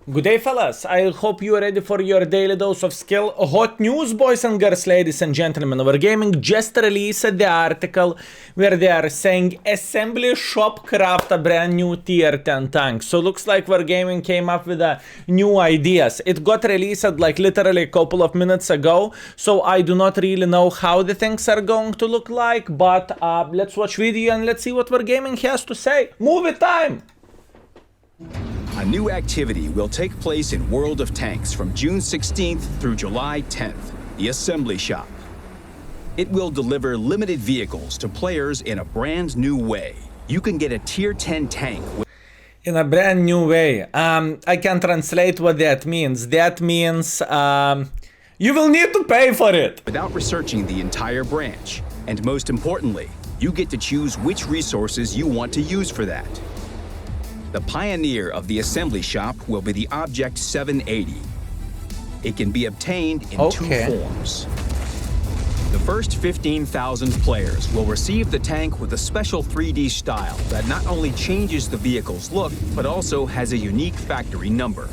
Good day, fellas. I hope you are ready for your daily dose of skill. Hot news, boys and girls, ladies and gentlemen. Wargaming just released the article where they are saying Assembly Shop craft a brand new tier 10 tank. So looks like Wargaming came up with new ideas. It got released like literally a couple of minutes ago. So I do not really know how the things are going to look like. But let's watch video and let's see what Wargaming has to say. Movie time! A new activity will take place in World of Tanks from June 16th through July 10th, the Assembly Shop. It will deliver limited vehicles to players in a brand new way. You can get a Tier 10 tank in a brand new way. I can translate what that means. That means you will need to pay for it. Without researching the entire branch. And most importantly, you get to choose which resources you want to use for that. The pioneer of the assembly shop will be the Object 780. It can be obtained in two forms. The first 15,000 players will receive the tank with a special 3D style that not only changes the vehicle's look, but also has a unique factory number.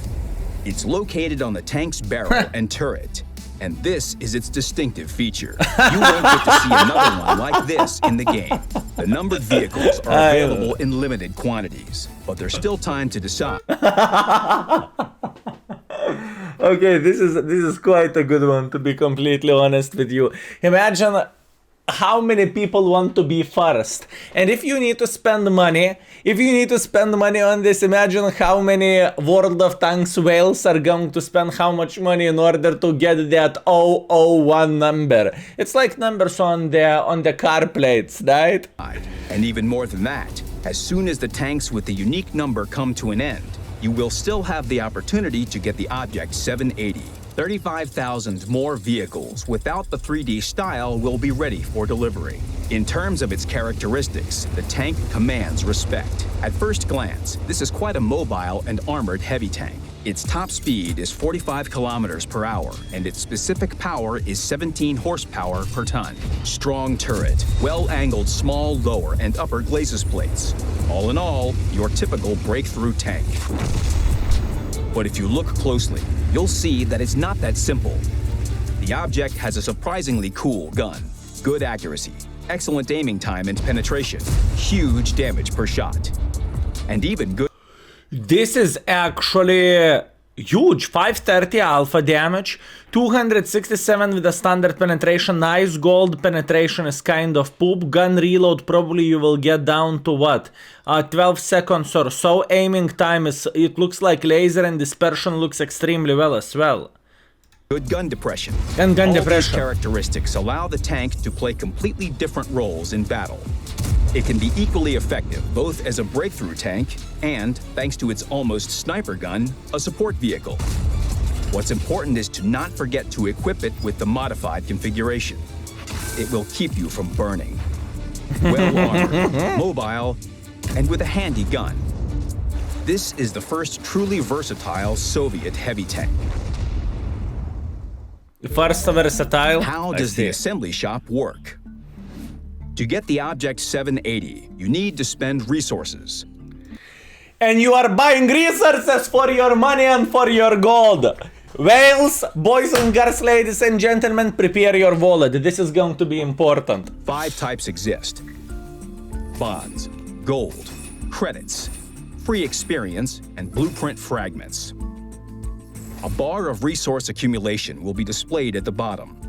It's located on the tank's barrel and turret, and this is its distinctive feature. You won't get to see another one like this in the game. The numbered vehicles are available in limited quantities, but there's still time to decide. Okay, this is quite a good one, to be completely honest with you. Imagine how many people want to be first, and if you need to spend money on this, imagine how many World of Tanks whales are going to spend how much money in order to get that 001 number. It's like numbers on the car plates, right? And even more than that, as soon as the tanks with the unique number come to an end, you will still have the opportunity to get the Object 780. 35,000 more vehicles without the 3D style will be ready for delivery. In terms of its characteristics, the tank commands respect. At first glance, this is quite a mobile and armored heavy tank. Its top speed is 45 kilometers per hour, and its specific power is 17 horsepower per ton. Strong turret, well-angled small lower and upper glacis plates. All in all, your typical breakthrough tank. But if you look closely, you'll see that it's not that simple. The object has a surprisingly cool gun, good accuracy, excellent aiming time and penetration, huge damage per shot, and even good... This is actually huge. 530 alpha damage, 267 with a standard penetration. Nice gold penetration is kind of poop. Gun reload probably you will get down to what? 12 seconds or so. Aiming time is, it looks like laser, and dispersion looks extremely well as well. Good gun depression. And gun depression. These characteristics allow the tank to play completely different roles in battle. It can be equally effective both as a breakthrough tank and, thanks to its almost sniper gun, a support vehicle. What's important is to not forget to equip it with the modified configuration. It will keep you from burning. Well armored, mobile, and with a handy gun. This is the first truly versatile Soviet heavy tank. First versatile. How does the assembly shop work? To get the Object 780, you need to spend resources. And you are buying resources for your money and for your gold. Whales, boys and girls, ladies and gentlemen, prepare your wallet. This is going to be important. 5 types exist: bonds, gold, credits, free experience, and blueprint fragments. A bar of resource accumulation will be displayed at the bottom.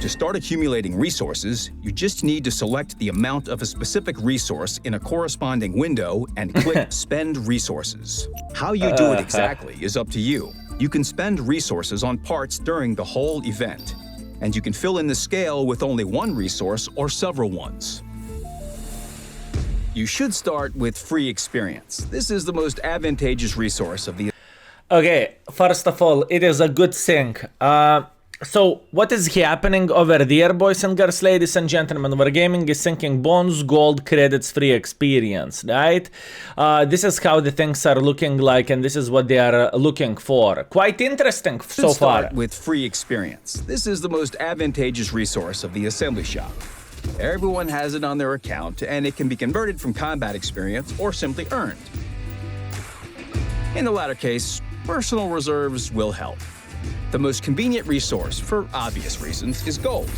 To start accumulating resources, you just need to select the amount of a specific resource in a corresponding window and click Spend Resources. How you do it exactly is up to you. You can spend resources on parts during the whole event, and you can fill in the scale with only one resource or several ones. You should start with free experience. This is the most advantageous resource of the... Okay, first of all, it is a good thing. So, what is happening over there, boys and girls, ladies and gentlemen? Wargaming is thinking bonds, gold, credits, free experience, right? This is how the things are looking like, and this is what they are looking for. Quite interesting so far. Start with free experience. This is the most advantageous resource of the assembly shop. Everyone has it on their account, and it can be converted from combat experience or simply earned. In the latter case, personal reserves will help. The most convenient resource, for obvious reasons, is gold.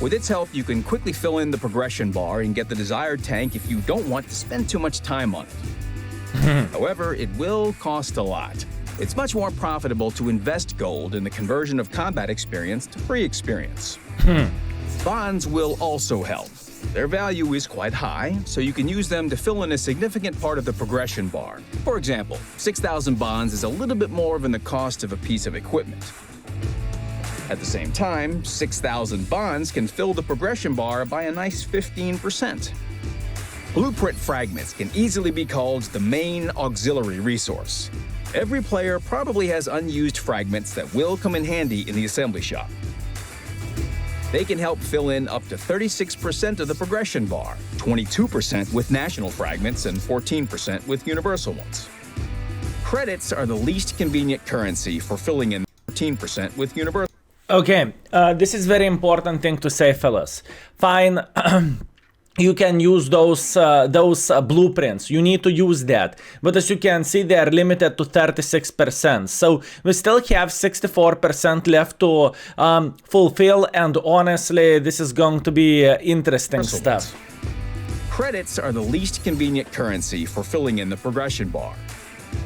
With its help, you can quickly fill in the progression bar and get the desired tank if you don't want to spend too much time on it. However, it will cost a lot. It's much more profitable to invest gold in the conversion of combat experience to free experience. Bonds will also help. Their value is quite high, so you can use them to fill in a significant part of the progression bar. For example, 6,000 bonds is a little bit more than the cost of a piece of equipment. At the same time, 6,000 bonds can fill the progression bar by a nice 15%. Blueprint fragments can easily be called the main auxiliary resource. Every player probably has unused fragments that will come in handy in the assembly shop. They can help fill in up to 36% of the progression bar, 22% with national fragments and 14% with universal ones. Credits are the least convenient currency for filling in 14% with universal. Okay, this is very important thing to say, fellas. Fine, you can use those blueprints. You need to use that. But as you can see, they are limited to 36%. So we still have 64% left to fulfill. And honestly, this is going to be interesting stuff. Credits are the least convenient currency for filling in the progression bar.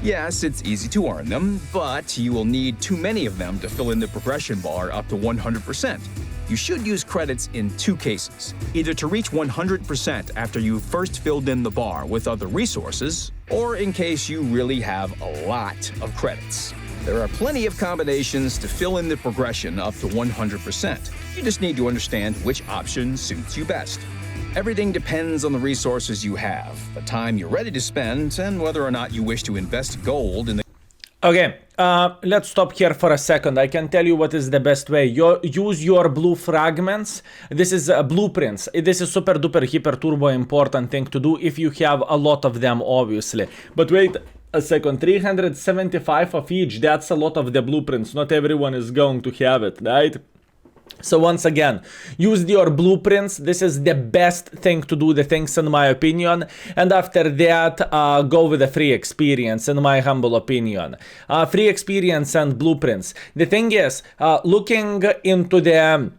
Yes, it's easy to earn them, but you will need too many of them to fill in the progression bar up to 100%. You should use credits in two cases, either to reach 100% after you've first filled in the bar with other resources, or in case you really have a lot of credits. There are plenty of combinations to fill in the progression up to 100%. You just need to understand which option suits you best. Everything depends on the resources you have, the time you're ready to spend, and whether or not you wish to invest gold in the... Okay, let's stop here for a second. I can tell you what is the best way. Use your blue fragments. This is blueprints. This is super duper hyper turbo important thing to do if you have a lot of them, obviously. But wait a second, 375 of each, that's a lot of the blueprints. Not everyone is going to have it, right? So once again, use your blueprints. This is the best thing to do, the things in my opinion. And after that, go with a free experience, in my humble opinion. Free experience and blueprints. The thing is, looking into the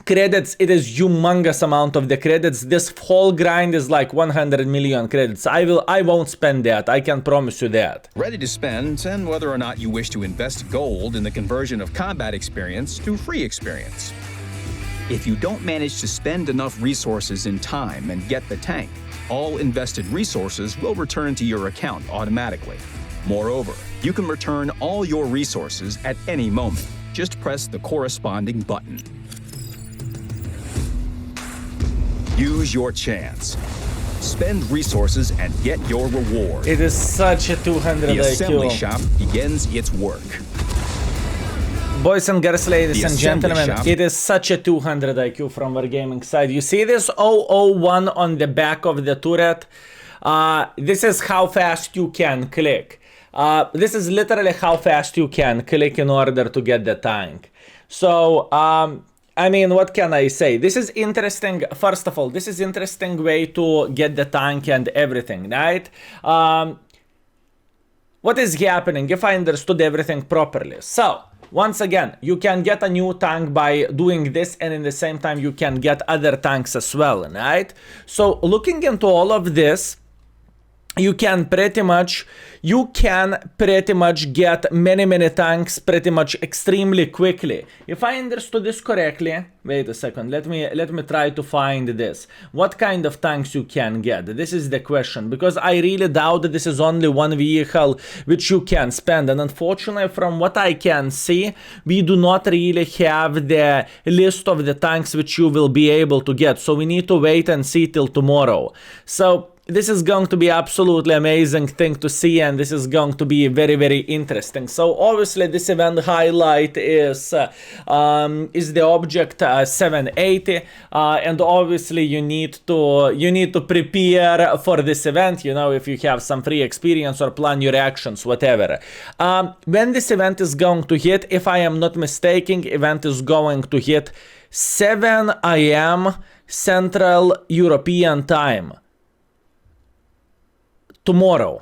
credits, it is humongous amount of the credits. This whole grind is like 100 million credits. I won't spend that, I can promise you that. Ready to spend, and whether or not you wish to invest gold in the conversion of combat experience to free experience. If you don't manage to spend enough resources in time and get the tank, all invested resources will return to your account automatically. Moreover, you can return all your resources at any moment. Just press the corresponding button. Use your chance. Spend resources and get your reward. It is such a 200 The assembly IQ. shop begins its work. Boys and girls, ladies The and assembly gentlemen, shop. it is such a 200 IQ from our gaming side. You see this 001 on the back of the turret? This is how fast you can click. This is literally how fast you can click in order to get the tank. So, I mean, what can I say? This is interesting. First of all, this is interesting way to get the tank and everything, right? What is happening if I understood everything properly? So, once again, you can get a new tank by doing this, and in the same time you can get other tanks as well, right? So, looking into all of this, you can pretty much get many tanks pretty much extremely quickly. If I understood this correctly, wait a second, let me try to find this. What kind of tanks you can get? This is the question, because I really doubt that this is only one vehicle which you can spend, and unfortunately from what I can see, we do not really have the list of the tanks which you will be able to get, so we need to wait and see till tomorrow. So this is going to be absolutely amazing thing to see, and this is going to be very interesting. So obviously this event highlight is the object 780, and obviously you need to prepare for this event, you know, if you have some free experience or plan your actions, whatever. When this event is going to hit, if I am not mistaken, event is going to hit 7 AM Central European Time. Tomorrow.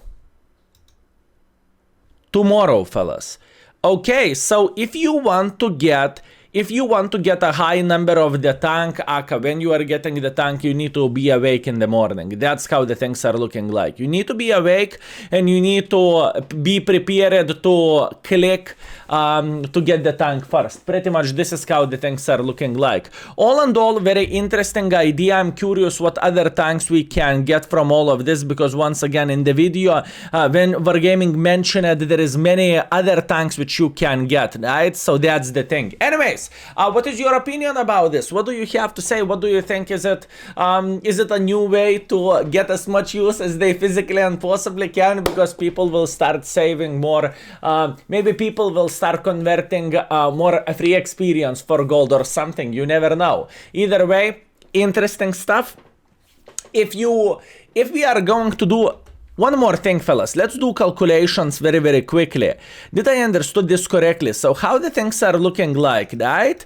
tomorrow, fellas. Okay, so if you want to get a high number of the tank, when you are getting the tank, you need to be awake in the morning. That's how the things are looking like. You need to be awake and you need to be prepared to click to get the tank first. Pretty much this is how the things are looking like. All in all, very interesting idea. I'm curious what other tanks we can get from all of this, because once again in the video, when Wargaming mentioned it, there is many other tanks which you can get, right? So that's the thing. Anyways, what is your opinion about this? What do you have to say? What do you think? Is it a new way to get as much use as they physically and possibly can? Because people will start saving more. Maybe people will start converting more free experience for gold or something. You never know. Either way, interesting stuff. If we are going to do one more thing, fellas, let's do calculations very, very quickly. Did I understood this correctly? So how the things are looking like, right?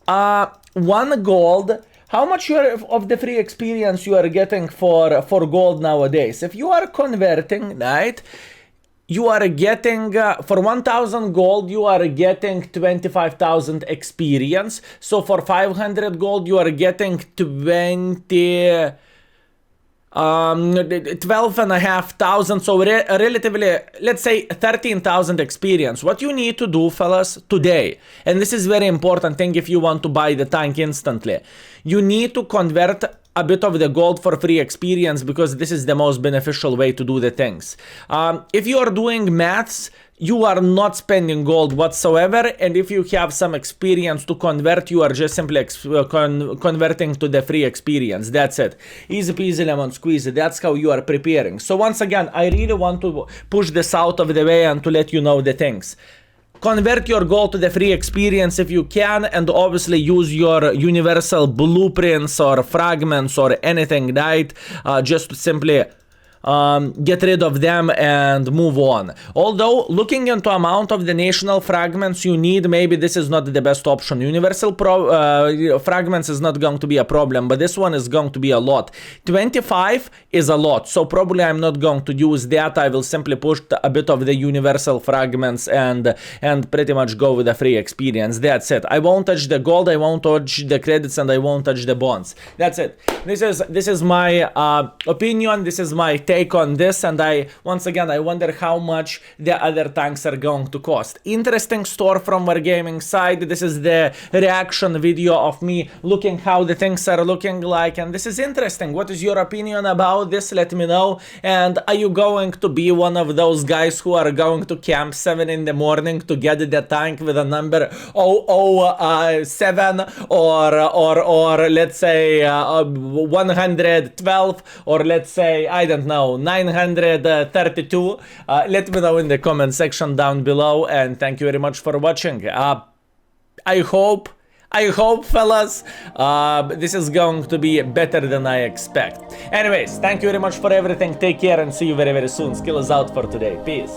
1 gold. How much of the free experience you are getting for gold nowadays? If you are converting, right, you are getting, for 1,000 gold, you are getting 25,000 experience. So for 500 gold, you are getting 12,500, so relatively, let's say 13,000 experience. What you need to do, fellas, today, and this is very important thing if you want to buy the tank instantly, you need to convert a bit of the gold for free experience, because this is the most beneficial way to do the things. If you are doing maths, you are not spending gold whatsoever, and if you have some experience to convert, you are just simply converting to the free experience. That's it. Easy peasy lemon squeezy. That's how you are preparing. So once again, I really want to push this out of the way and to let you know the things. Convert your gold to the free experience if you can, and obviously use your universal blueprints or fragments or anything, right? Just to simply get rid of them and move on. Although, looking into amount of the national fragments you need, maybe this is not the best option. Universal fragments is not going to be a problem, but this one is going to be a lot. 25 is a lot, so probably I'm not going to use that. I will simply push a bit of the universal fragments and pretty much go with the free experience. That's it. I won't touch the gold, I won't touch the credits, and I won't touch the bonds. That's it. This is my opinion. This is my take on this, and once again I wonder how much the other tanks are going to cost. Interesting store from Wargaming side. This is the reaction video of me looking how the things are looking like, and this is interesting. What is your opinion about this? Let me know. And are you going to be one of those guys who are going to camp 7 in the morning to get the tank with a number 007 or let's say 112, or let's say, I don't know, 932. Let me know in the comment section down below, and thank you very much for watching. I hope, fellas, this is going to be better than I expect. Anyways, thank you very much for everything. Take care and see you very, very soon. Skill is out for today. Peace.